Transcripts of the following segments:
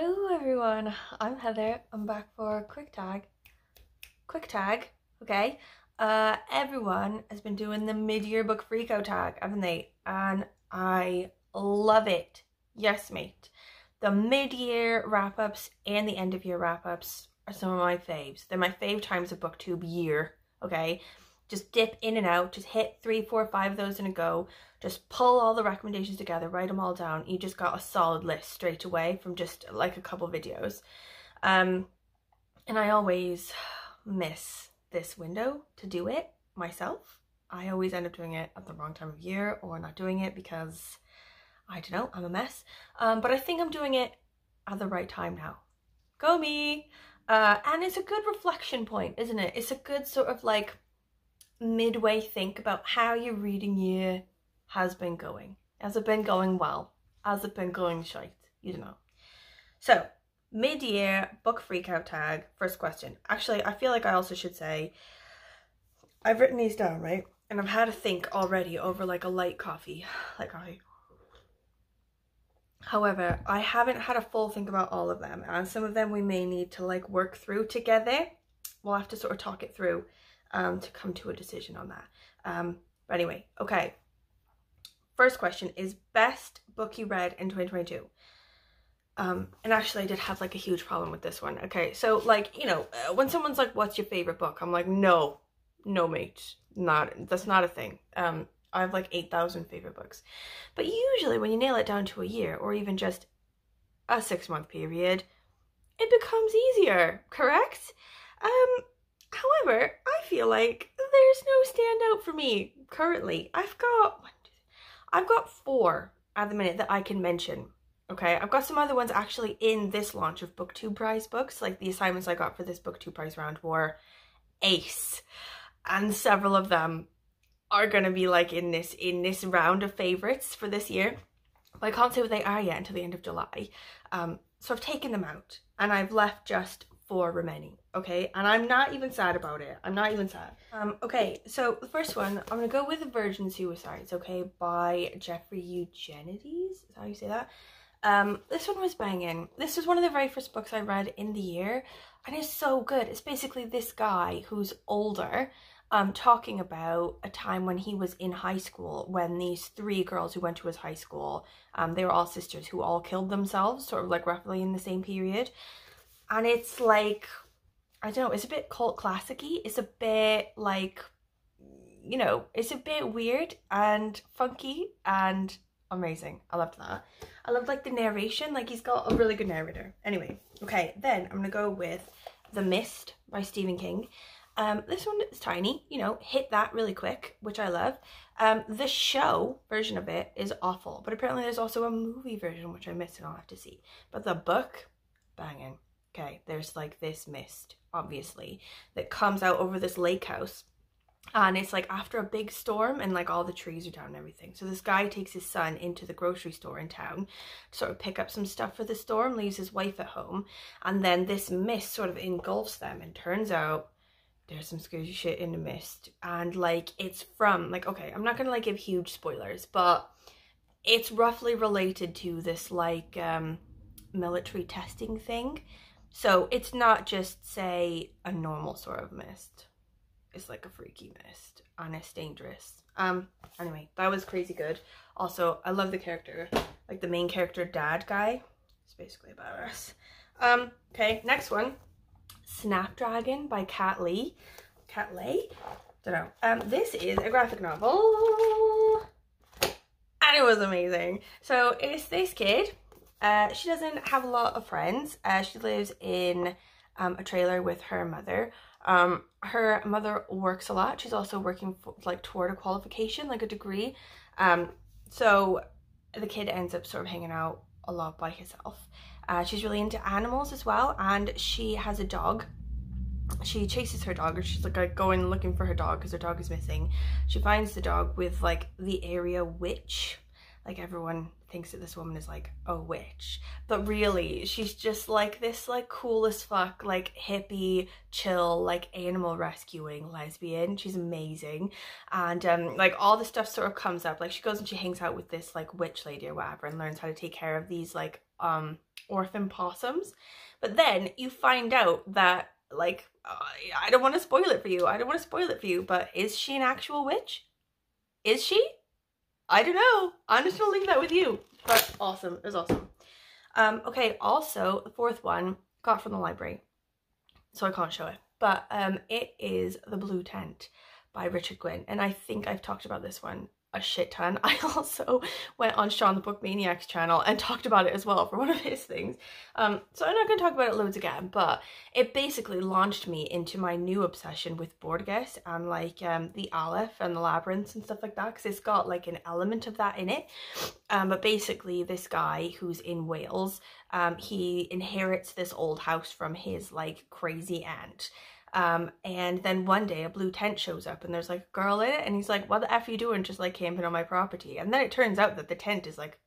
Hello everyone, I'm Heather. I'm back for a quick tag. Okay. Everyone has been doing the mid-year book Freakout tag, haven't they? And I love it. Yes, mate. The mid-year wrap-ups and the end-of-year wrap-ups are some of my faves. They're my fave times of booktube year, okay? Just dip in and out, just hit 3, 4, 5 of those in a go. Just pull all the recommendations together, write them all down. You just got a solid list straight away from just like a couple videos. And I always miss this window to do it myself. I always end up doing it at the wrong time of year or not doing it because, I don't know, I'm a mess. But I think I'm doing it at the right time now. Go me! And it's a good reflection point, isn't it? It's a good sort of like midway think about how your reading year has been going. Has it been going well? Has it been going shite? You don't know. So, mid-year book freakout tag, first question. Actually, I feel like I also should say, I've written these down, right? And I've had to think already over like a light coffee. However, I haven't had a full think about all of them. And some of them we may need to like work through together. We'll have to sort of talk it through to come to a decision on that. But anyway, okay. First question is best book you read in 2022. And actually I did have like a huge problem with this one. Okay, so like, you know, when someone's like, what's your favorite book? I'm like, no mate, that's not a thing. I have like 8,000 favorite books. But usually when you nail it down to a year or even just a 6-month period, it becomes easier, correct? However, I feel like there's no standout for me currently. I've got 4 at the minute that I can mention. Okay, I've got some other ones actually in this launch of BookTube prize books. Like the assignments I got for this BookTube prize round were ace, and several of them are gonna be like in this round of favorites for this year. But I can't say what they are yet until the end of July. So I've taken them out, and I've left just 4 remaining. Okay, and I'm not even sad about it. I'm not even sad. Okay, so the first one, I'm gonna go with Virgin Suicides, okay, by Jeffrey Eugenides. Is that how you say that? This one was banging. This was one of the very first books I read in the year, and it's so good. It's basically this guy who's older, talking about a time when he was in high school, when these 3 girls who went to his high school, they were all sisters who all killed themselves, sort of like roughly in the same period. And it's like, I don't know, it's a bit cult classic-y. It's a bit like, you know, it's a bit weird and funky and amazing. I loved that. I loved like the narration, like he's got a really good narrator. Anyway, okay, then I'm gonna go with The Mist by Stephen King. This one is tiny, you know, hit that really quick, which I love. The show version of it is awful, but apparently there's also a movie version, which I missed and I'll have to see. But the book, banging. Okay, there's like this mist, obviously, that comes out over this lake house. And it's like after a big storm and like all the trees are down and everything. So this guy takes his son into the grocery store in town to sort of pick up some stuff for the storm, leaves his wife at home. And then this mist sort of engulfs them, and turns out there's some scary shit in the mist. And like it's from like, okay, I'm not gonna like give huge spoilers, but it's roughly related to this like military testing thing. So it's not just, say, a normal sort of mist. It's like a freaky mist, and it's dangerous. Anyway, that was crazy good. Also, I love the character, like the main character dad guy. It's basically about us. Okay, next one. Snapdragon by Kat Lee. Kat Leigh? Don't know. This is a graphic novel. And it was amazing. So it's this kid. She doesn't have a lot of friends. She lives in a trailer with her mother. Her mother works a lot. She's also working for, like toward a qualification, like a degree. So the kid ends up sort of hanging out a lot by herself. She's really into animals as well, and she has a dog. She chases her dog, or she's like going looking for her dog because her dog is missing. She finds the dog with like the area witch. Like everyone thinks that this woman is like a witch, but really she's just like this like cool as fuck, like hippie, chill, like animal rescuing lesbian. She's amazing. And like all the stuff sort of comes up. Like she goes and she hangs out with this like witch lady or whatever and learns how to take care of these like orphan possums. But then you find out that, like, I don't want to spoil it for you. I don't want to spoil it for you, but is she an actual witch? Is she? I don't know. I'm just gonna leave that with you. But awesome. It was awesome. Okay, also, the fourth one, got from the library, so I can't show it. But it is The Blue Tent by Richard Gwynne. And I think I've talked about this one a shit ton. I also went on Sean the Book Maniac's channel and talked about it as well for one of his things. So I'm not going to talk about it loads again, but it basically launched me into my new obsession with Borges and like the Aleph and the Labyrinths and stuff like that, because it's got like an element of that in it. But basically this guy who's in Wales, he inherits this old house from his like crazy aunt. And then one day a blue tent shows up and there's like a girl in it, and he's like, what the F are you doing just like camping on my property? And then it turns out that the tent is like,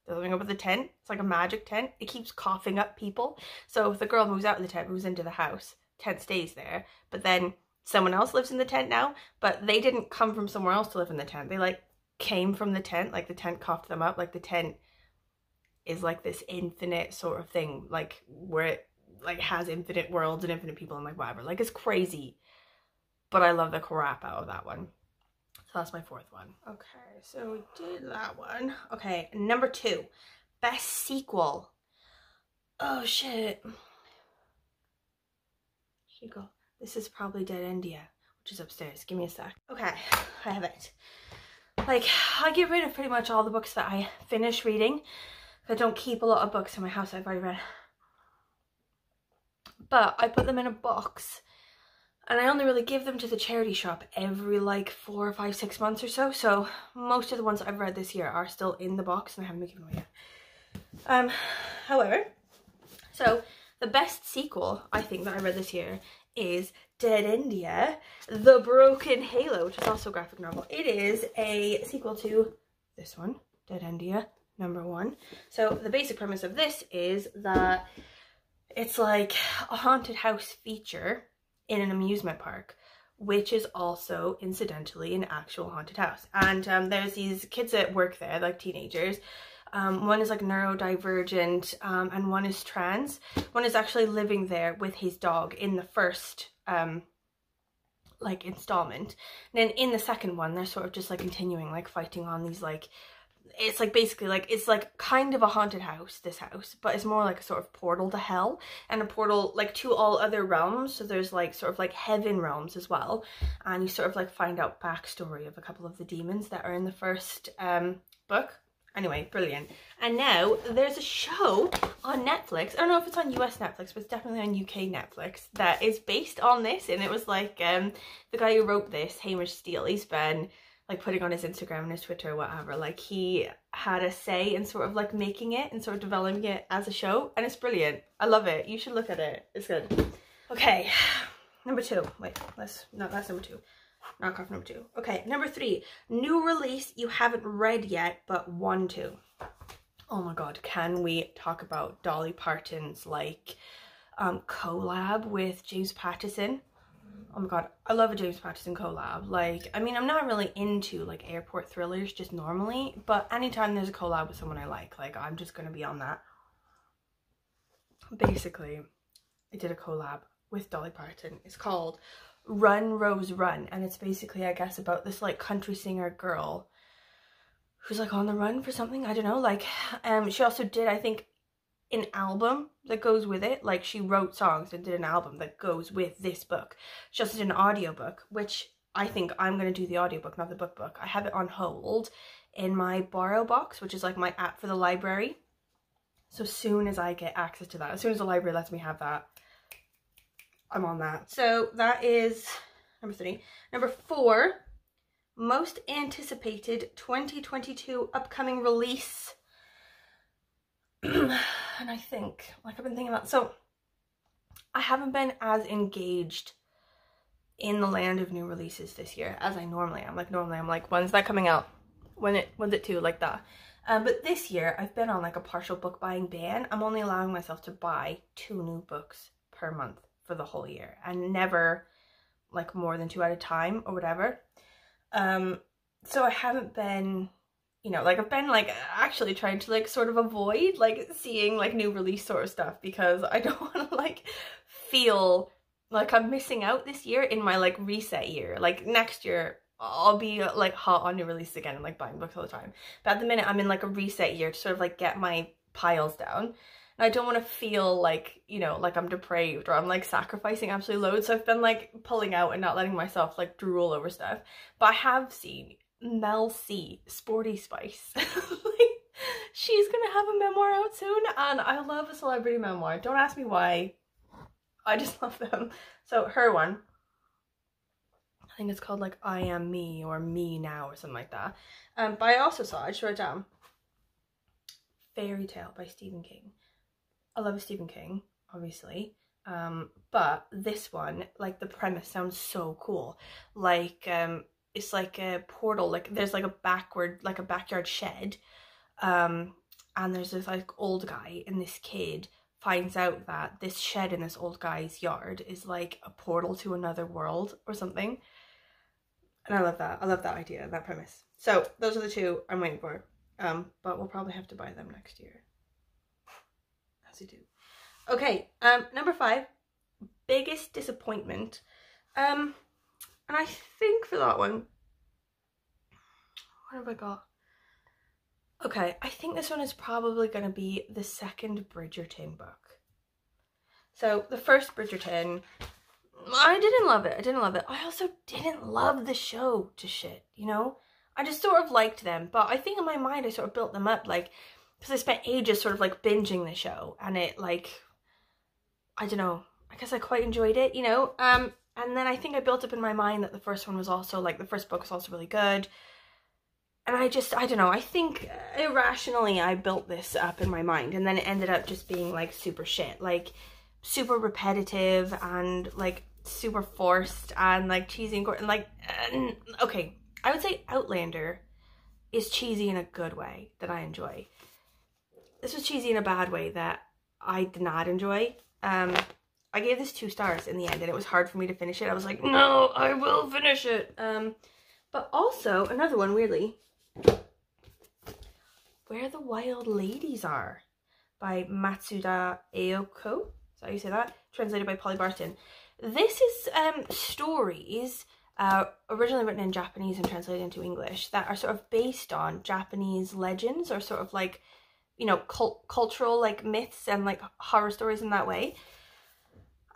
there's something up with the tent. It's like a magic tent. It keeps coughing up people. So if the girl moves out of the tent, moves into the house, tent stays there. But then someone else lives in the tent now, but they didn't come from somewhere else to live in the tent. They like came from the tent, like the tent coughed them up. Like the tent is like this infinite sort of thing, like where it like has infinite worlds and infinite people and like whatever. Like it's crazy, but I love the crap out of that one. So that's my fourth one. Okay, so we did that one. Okay, number 2, best sequel. Oh shit. Sequel. This is probably Dead India, which is upstairs. Give me a sec. Okay, I have it. Like, I get rid of pretty much all the books that I finish reading. I don't keep a lot of books in my house I've already read. But I put them in a box, and I only really give them to the charity shop every like 4 or 5, 6 months or so. So most of the ones I've read this year are still in the box and I haven't been given away yet. However, so the best sequel I think that I read this year is Dead India, The Broken Halo, which is also a graphic novel. It is a sequel to this one, Dead India #1. So the basic premise of this is that it's like a haunted house feature in an amusement park, which is also incidentally an actual haunted house. And there's these kids that work there, like teenagers. One is like neurodivergent and one is trans. One is actually living there with his dog in the first like installment. And then in the second one, they're sort of just like continuing like fighting on these like, it's like basically like, it's like kind of a haunted house, this house, but it's more like a sort of portal to hell and a portal like to all other realms. So there's like sort of like heaven realms as well, and you sort of like find out backstory of a couple of the demons that are in the first book. Anyway, brilliant. And now there's a show on Netflix. I don't know if it's on US Netflix, but it's definitely on UK Netflix, that is based on this. And it was like the guy who wrote this, Hamish Steele, he's been like putting on his Instagram and his Twitter or whatever, like he had a say in sort of like making it and sort of developing it as a show, and it's brilliant. I love it. You should look at it. It's good. Okay, number 2. Wait, that's number 2. Knock off number 2. Okay, number 3. New release you haven't read yet but want to. Oh my god, can we talk about Dolly Parton's like collab with James Patterson? Oh my god, I love a James Patterson collab. Like, I mean, I'm not really into like airport thrillers just normally, but anytime there's a collab with someone I like I'm just gonna be on that. Basically, I did a collab with Dolly Parton. It's called Run Rose Run, and it's basically, I guess, about this like country singer girl who's like on the run for something. I don't know, like she also did, I think, an album that goes with it. Like, she wrote songs and did an album that goes with this book. She also did an audiobook, which I think I'm going to do the audiobook, not the book. I have it on hold in my Borrow box, which is like my app for the library. So as soon as I get access to that, as soon as the library lets me have that, I'm on that. So that is number 3. Number 4, most anticipated 2022 upcoming release. And I think, like, I've been thinking about, so I haven't been as engaged in the land of new releases this year as I normally am. Like, normally I'm like, when's that coming out? When's it too? Like that. But this year I've been on like a partial book buying ban. I'm only allowing myself to buy 2 new books per month for the whole year, and never like more than 2 at a time or whatever. So I haven't been you know, like I've been like actually trying to like sort of avoid like seeing like new release sort of stuff, because I don't want to like feel like I'm missing out this year in my like reset year. Like next year I'll be like hot on new releases again and like buying books all the time. But at the minute I'm in like a reset year to sort of like get my piles down. And I don't want to feel like, you know, like I'm depraved or I'm like sacrificing absolutely loads. So I've been like pulling out and not letting myself like drool over stuff. But I have seen Mel C, Sporty Spice. Like, she's gonna have a memoir out soon, and I love a celebrity memoir. Don't ask me why. I just love them. So her one, I think it's called like I Am Me or Me Now or something like that. But I also saw, I just wrote down, Fairy Tale by Stephen King. I love Stephen King, obviously. But this one, like the premise sounds so cool. Like it's like a portal, like there's like a backyard shed, and there's this like old guy, and this kid finds out that this shed in this old guy's yard is like a portal to another world or something. And I love that idea, that premise. So those are the two I'm waiting for, but we'll probably have to buy them next year, as you do. Okay, number 5, biggest disappointment. And I think for that one, what have I got? Okay, I think this one is probably going to be the second Bridgerton book. So the first Bridgerton, I didn't love it. I also didn't love the show to shit, you know? I just sort of liked them, but I think in my mind I sort of built them up, like, because I spent ages sort of like binging the show, and it like, I don't know, I guess I quite enjoyed it, you know? And then I think I built up in my mind that the first one was also, like, the first book was also really good. And I don't know, I think irrationally I built this up in my mind, and then it ended up just being, like, super shit. Like, super repetitive and, like, super forced and, like, cheesy and like, okay, I would say Outlander is cheesy in a good way that I enjoy. This was cheesy in a bad way that I did not enjoy. I gave this 2 stars in the end, and it was hard for me to finish it. I was like, no, I will finish it. But also, another one, weirdly, Where the Wild Ladies Are by Matsuda Aoko. Is that how you say that? Translated by Polly Barston. This is stories originally written in Japanese and translated into English that are sort of based on Japanese legends, or sort of like, you know, cultural like myths and like horror stories in that way.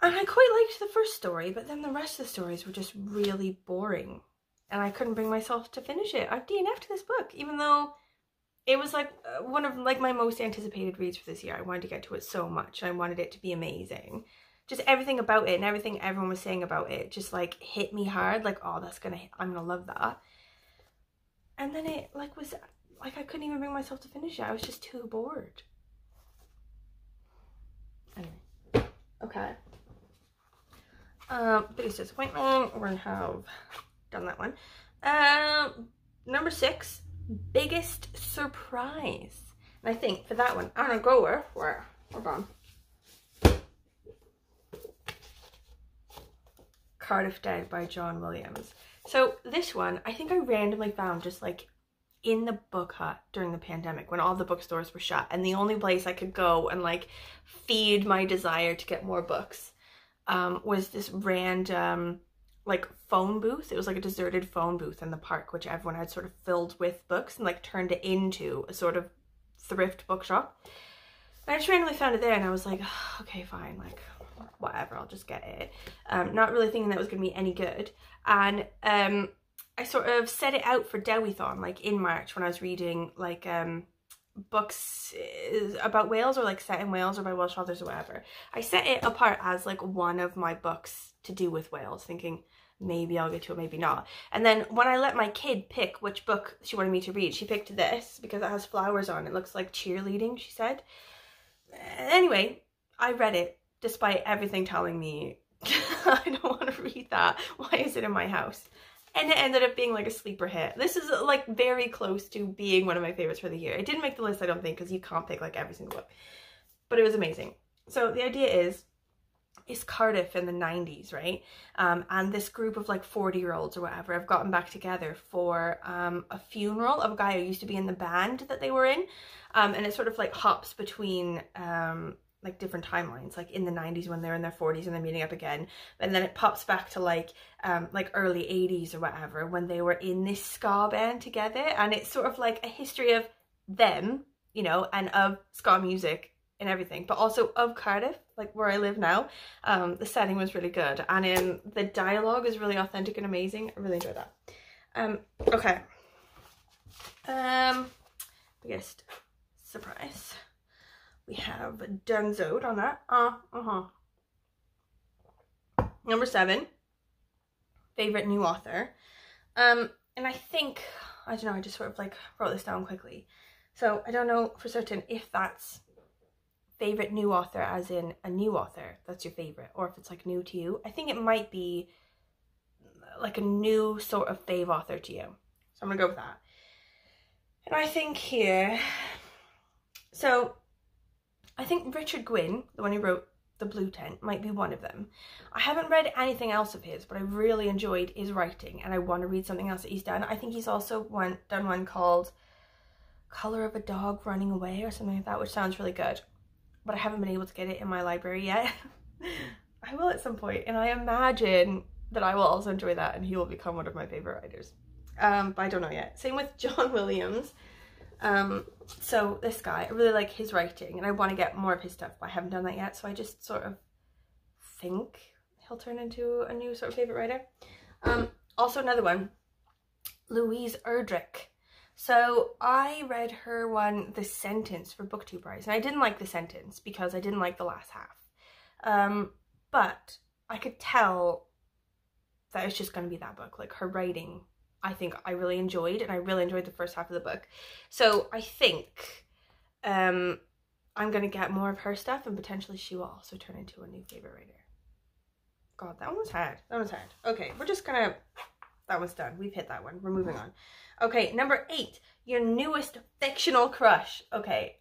And I quite liked the first story, but then the rest of the stories were just really boring, and I couldn't bring myself to finish it. I've DNF'd this book, even though it was like one of like my most anticipated reads for this year. I wanted to get to it so much. I wanted it to be amazing. Just everything about it and everything everyone was saying about it just like hit me hard. Like, oh, I'm gonna love that. And then it like was like, I couldn't even bring myself to finish it. I was just too bored. Anyway, okay. Biggest disappointment, we're gonna have done that one. Number 6, biggest surprise. And I think for that one, I'm gonna go where hold on. Cardiff Dead by John Williams. So this one, I think I randomly found just like in the book hut during the pandemic when all the bookstores were shut, and the only place I could go and like feed my desire to get more books was this random like phone booth. It was like a deserted phone booth in the park, which everyone had sort of filled with books and like turned it into a sort of thrift bookshop. And I just randomly found it there, and I was like, oh, okay, fine, like whatever, I'll just get it. Not really thinking that was gonna be any good. And I sort of set it out for Dewithon like in March, when I was reading like books about Wales, or like set in Wales or by Welsh authors or whatever. I set it apart as like one of my books to do with Wales, thinking maybe I'll get to it, maybe not. And then when I let my kid pick which book she wanted me to read, she picked this because it has flowers on. It looks like cheerleading, she said. Anyway, I read it despite everything telling me I don't want to read that. Why is it in my house? And it ended up being like a sleeper hit. This is like very close to being one of my favorites for the year. It didn't make the list, I don't think, because you can't pick like every single book. But it was amazing. So the idea is, it's Cardiff in the 90s, right? And this group of like 40-year-olds or whatever have gotten back together for a funeral of a guy who used to be in the band that they were in. And it sort of like hops between like different timelines, like in the 90s when they're in their 40s and they're meeting up again. And then it pops back to like early 80s or whatever when they were in this ska band together. And it's sort of like a history of them, you know, and of ska music and everything, but also of Cardiff, like where I live now. The setting was really good, and the dialogue is really authentic and amazing. I really enjoyed that. Okay. Biggest surprise. We have Dunzoed on that. Number 7. Favorite new author. And I think, I don't know, I just sort of like wrote this down quickly. So I don't know for certain if that's favorite new author as in a new author that's your favorite, or if it's like new to you. I think it might be like a new sort of fave author to you. So I'm gonna go with that. And I think here, so I think Richard Gwynne, the one who wrote The Blue Tent, might be one of them. I haven't read anything else of his, but I really enjoyed his writing and I want to read something else that he's done. I think he's also done one called Color of a Dog Running Away or something like that, which sounds really good. But I haven't been able to get it in my library yet. I will at some point, and I imagine that I will also enjoy that and he will become one of my favorite writers. But I don't know yet. Same with John Williams. So this guy, I really like his writing and I want to get more of his stuff, but I haven't done that yet. So I just sort of think he'll turn into a new sort of favorite writer. Also another one, Louise Erdrich. So I read her one, The Sentence, for BookTube Prize, and I didn't like The Sentence because I didn't like the last half. But I could tell that it's just going to be that book. Like her writing, I think I really enjoyed, and I really enjoyed the first half of the book. So I think I'm going to get more of her stuff, and potentially she will also turn into a new favorite writer. God, that one was hard. That was hard. Okay, we're just going to... That one's done. We've hit that one. We're moving on. Okay, number 8. Your newest fictional crush. Okay.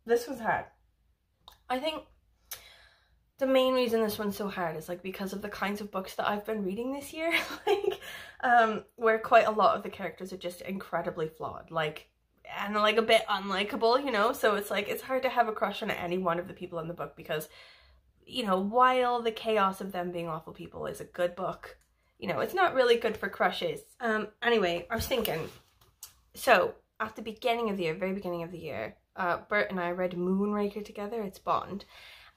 This was hard. I think the main reason this one's so hard is like because of the kinds of books that I've been reading this year. Like, where quite a lot of the characters are just incredibly flawed. Like, and like a bit unlikable, you know? So it's like, it's hard to have a crush on any one of the people in the book because, you know, while the chaos of them being awful people is a good book, you know, it's not really good for crushes. Anyway, I was thinking, so at the beginning of the year, very beginning of the year, Bert and I read Moonraker together. It's Bond.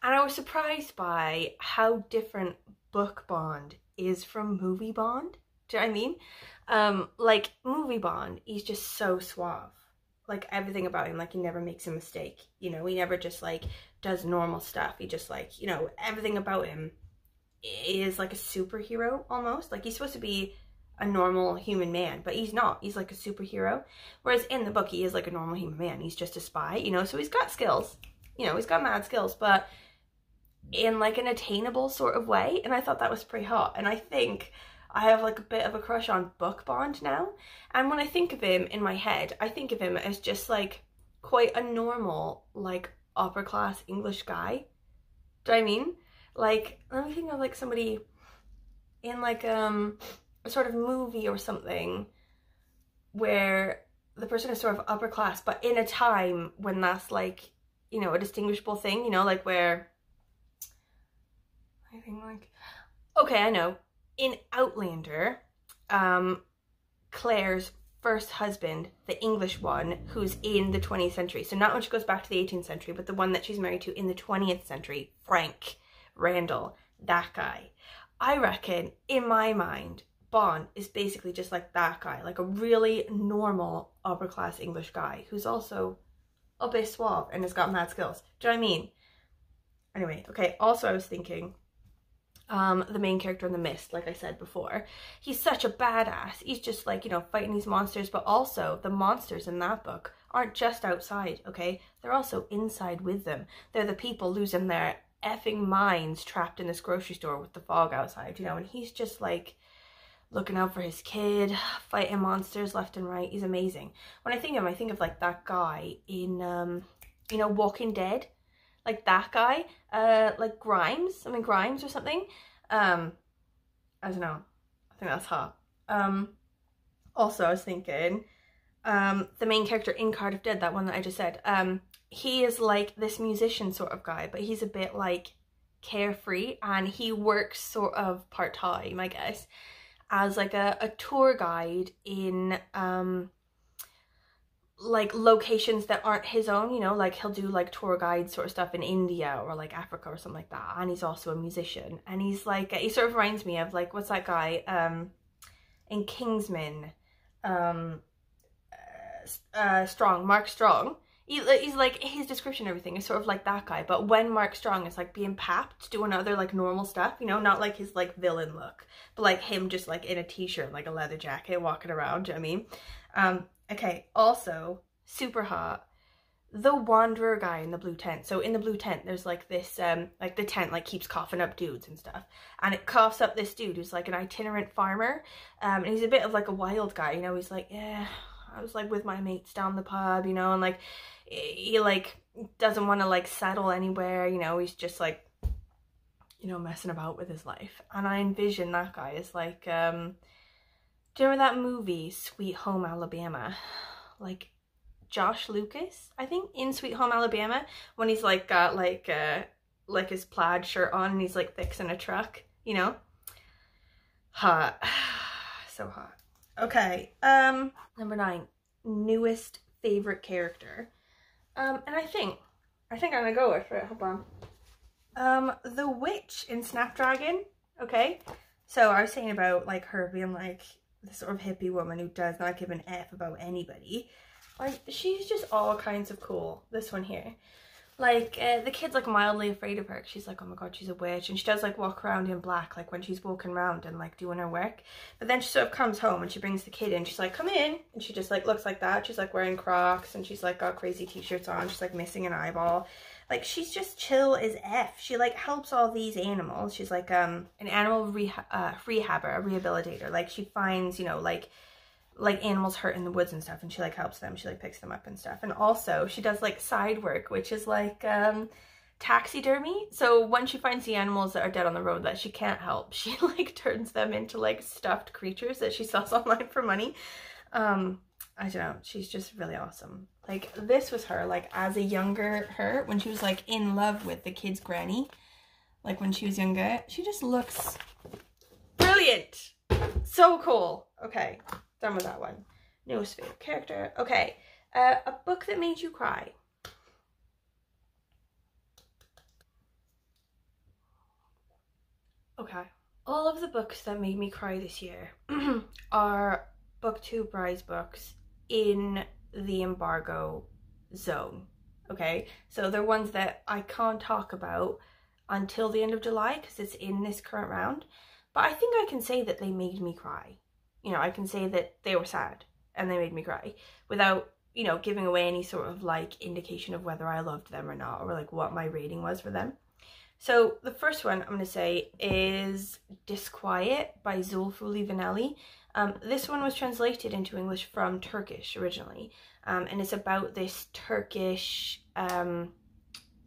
And I was surprised by how different book Bond is from movie Bond. Do you know what I mean? Like, movie Bond, he's just so suave. Like, everything about him, like, he never makes a mistake. You know, he never just, like, does normal stuff. He just, like, you know, everything about him is like a superhero almost. Like, he's supposed to be a normal human man, but he's not. He's like a superhero. Whereas in the book, he is like a normal human man. He's just a spy, you know, so he's got skills. You know, he's got mad skills, but in like an attainable sort of way. And I thought that was pretty hot. And I think I have like a bit of a crush on Book Bond now. And when I think of him in my head, I think of him as just like quite a normal, like upper class English guy. Do you know what I mean? Like, let me think of like somebody in like a sort of movie or something where the person is sort of upper class, but in a time when that's like, you know, a distinguishable thing, you know, like where I think like, okay, I know, in Outlander, Claire's first husband, the English one, who's in the 20th century, so not when she goes back to the 18th century, but the one that she's married to in the 20th century, Frank Randall, that guy. I reckon, in my mind, Bond is basically just like that guy, like a really normal upper class English guy who's also a bit suave and has got mad skills. Do you know what I mean? Anyway, okay, also I was thinking, the main character in The Mist, like I said before, he's such a badass. He's just like, you know, fighting these monsters, but also the monsters in that book aren't just outside, okay? They're also inside with them. They're the people losing their effing minds trapped in this grocery store with the fog outside, you know, and he's just like looking out for his kid, fighting monsters left and right. He's amazing. When I think of him, I think of like that guy in, you know, Walking Dead. like that guy, like Grimes, I mean Grimes or something. I don't know, I think that's hot. Also I was thinking, the main character in Cardiff Dead, that one that I just said, he is like this musician sort of guy, but he's a bit like carefree, and he works sort of part-time, I guess, as like a tour guide in like locations that aren't his own, you know, like he'll do like tour guide sort of stuff in India or like Africa or something like that. And he's also a musician, and he's like, he sort of reminds me of like, what's that guy in Kingsman, Strong, Mark Strong. He's like, his description and everything is sort of like that guy, but when Mark Strong is like being papped doing other like normal stuff, you know, not like his like villain look, but like him just like in a t-shirt, like a leather jacket, walking around, do you know what I mean? Okay, also super hot, the Wanderer guy in the blue tent. So in the blue tent there's like this like the tent like keeps coughing up dudes and stuff, and it coughs up this dude who's like an itinerant farmer, and he's a bit of like a wild guy, you know. He's like, yeah, I was like with my mates down the pub, you know, and like he like doesn't want to like settle anywhere, you know. He's just like, you know, messing about with his life. And I envision that guy as like, do you remember that movie Sweet Home Alabama? Like Josh Lucas, I think, in Sweet Home Alabama, when he's like got like his plaid shirt on and he's like fixing a truck, you know. Hot. So hot. Okay, number 9, newest favorite character. And I think I'm gonna go with it, hold on. The witch in Snapdragon, okay? So I was saying about like her being like this sort of hippie woman who does not give an F about anybody. Like, she's just all kinds of cool, this one here. Like, the kid's like mildly afraid of her. She's like, oh my god, she's a witch. And she does like walk around in black, like when she's walking around and like doing her work. But then she sort of comes home and she brings the kid in. She's like, come in. And she just like looks like that. She's like wearing Crocs and she's like got crazy t-shirts on. She's like missing an eyeball. Like, she's just chill as F. She like helps all these animals. She's like an animal rehabber, a rehabilitator. Like, she finds, you know, like animals hurt in the woods and stuff, and she like helps them. She like picks them up and stuff. And also she does like side work, which is like taxidermy. So when she finds the animals that are dead on the road that she can't help, she like turns them into like stuffed creatures that she sells online for money. I don't know, she's just really awesome. Like, this was her like as a younger her, when she was like in love with the kid's granny, like when she was younger. She just looks brilliant, so cool. Okay, done with that one. Newest favorite character. Okay, a book that made you cry. Okay, all of the books that made me cry this year are BookTube prize books in the embargo zone. Okay, so they're ones that I can't talk about until the end of July because it's in this current round, but I think I can say that they made me cry. You know, I can say that they were sad and they made me cry without, you know, giving away any sort of like indication of whether I loved them or not, or like what my rating was for them. So the first one I'm going to say is Disquiet by Zulfuli Vanelli. This one was translated into English from Turkish originally, and it's about this Turkish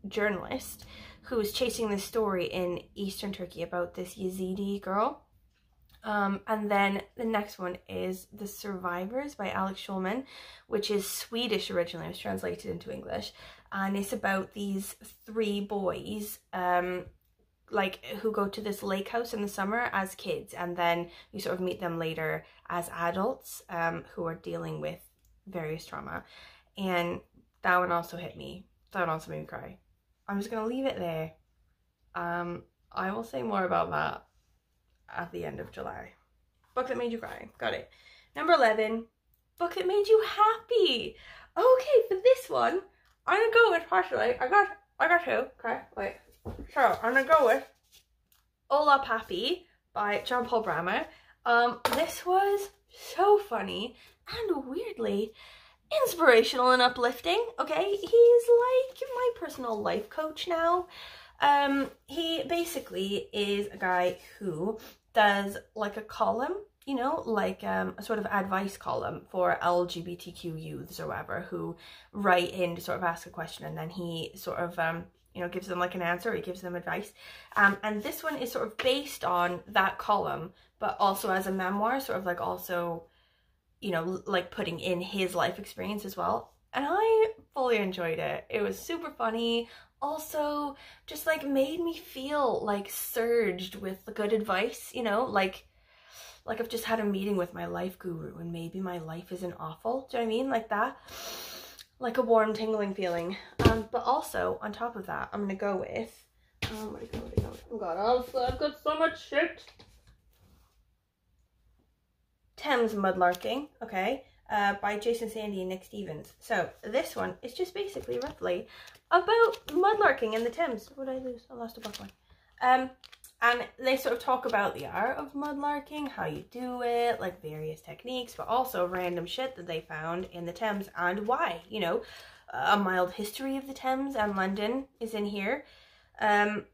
journalist who is chasing this story in Eastern Turkey about this Yazidi girl. And then the next one is The Survivors by Alex Schulman, which is Swedish originally. It was translated into English, and it's about these 3 boys like who go to this lake house in the summer as kids, and then you sort of meet them later as adults who are dealing with various trauma. And that one also hit me. That one also made me cry. I'm just gonna leave it there. I will say more about that at the end of July. Book that made you cry. Got it. Number 11, book that made you happy. Okay, for this one, I'm gonna go with partially. I got 2. Okay, wait. So I'm gonna go with Ola Papi by John Paul Brammer. This was so funny and weirdly inspirational and uplifting. Okay, he's like my personal life coach now. He basically is a guy who does like a column, you know, like a sort of advice column for LGBTQ youths or whatever who write in to sort of ask a question, and then he sort of you know, gives them like an answer, or he gives them advice. And this one is sort of based on that column, but also as a memoir, sort of like also, you know, like putting in his life experience as well. And I fully enjoyed it. It was super funny. Also, just like made me feel like surged with the good advice, you know, like I've just had a meeting with my life guru and maybe my life isn't awful. Do you know what I mean? Like that. Like a warm, tingling feeling. But also, on top of that, I'm going to go with... where'd it go? Oh god, I've got so much shit. Thames Mudlarking, okay, by Jason Sandy and Nick Stevens. So, this one is just basically roughly about mudlarking in the Thames. What did I lose? I lost a buckle. And they sort of talk about the art of mudlarking, how you do it, like various techniques, but also random shit that they found in the Thames and why, you know. A mild history of the Thames and London is in here. And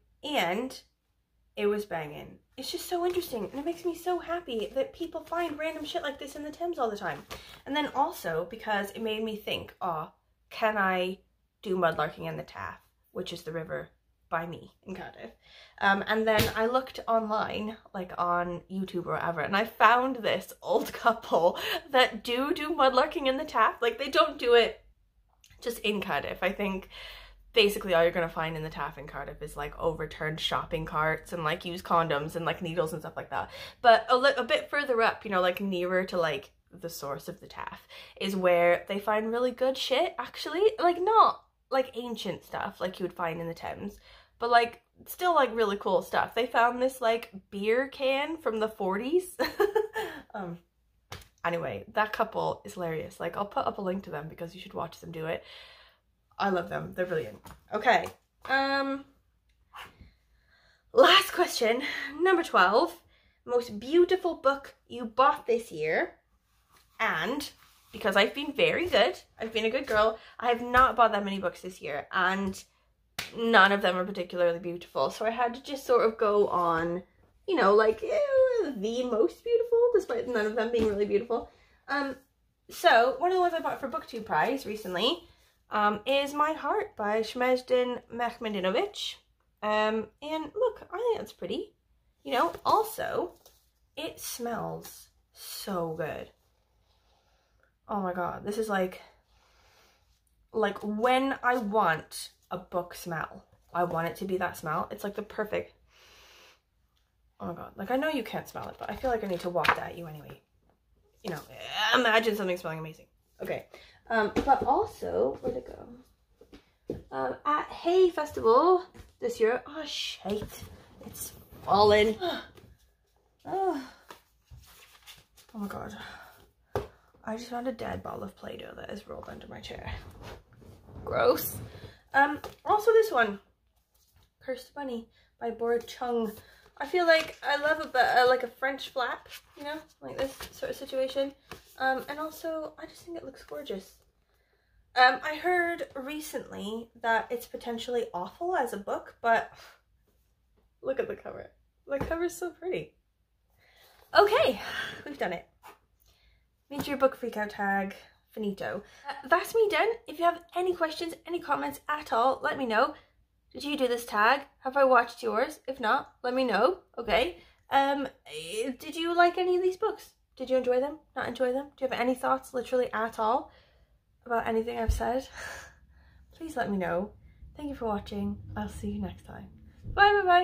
it was banging. It's just so interesting, and it makes me so happy that people find random shit like this in the Thames all the time. And then also, because it made me think, oh, can I do mudlarking in the Taff, which is the river by me in Cardiff. And then I looked online, like on YouTube or whatever, and I found this old couple that do mudlarking in the Taff. Like, they don't do it just in Cardiff. I think basically all you're gonna find in the Taff in Cardiff is like overturned shopping carts and like used condoms and like needles and stuff like that. But a bit further up, you know, like nearer to like the source of the Taff, is where they find really good shit, actually. Like, not like ancient stuff like you would find in the Thames, but like still like really cool stuff. They found this like beer can from the 40s. Anyway, that couple is hilarious. Like, I'll put up a link to them because you should watch them do it. I love them. They're brilliant. Okay. Last question, number 12. Most beautiful book you bought this year. And because I've been very good, I've been a good girl, I have not bought that many books this year, and none of them are particularly beautiful. So I had to just sort of go on, you know, like the most beautiful, despite none of them being really beautiful. So one of the ones I bought for BookTube Prize recently is My Heart by Shmezdin Mehmedinovic. And look, I think that's pretty. You know, also, it smells so good. Oh my god, this is like when I want a book smell, I want it to be that smell. It's like the perfect, oh my god, like I know you can't smell it, but I feel like I need to waft at you anyway. You know, imagine something smelling amazing. Okay, but also, where'd it go? At Hay Festival this year, oh shite, it's fallen. Oh my god. I just found a dead ball of Play-Doh that is rolled under my chair. Gross. Also this one, Cursed Bunny by Boris Chung. I feel like I love a bit like a French flap, you know, like this sort of situation. And also I just think it looks gorgeous. I heard recently that it's potentially awful as a book, but look at the cover. The cover's so pretty. Okay, we've done it. Made your book Freakout tag, finito. That's me done. If you have any questions, any comments at all, let me know. Did you do this tag? Have I watched yours? If not, let me know, okay? Did you like any of these books? Did you enjoy them? Not enjoy them? Do you have any thoughts, literally at all, about anything I've said? Please let me know. Thank you for watching. I'll see you next time. Bye, bye, bye.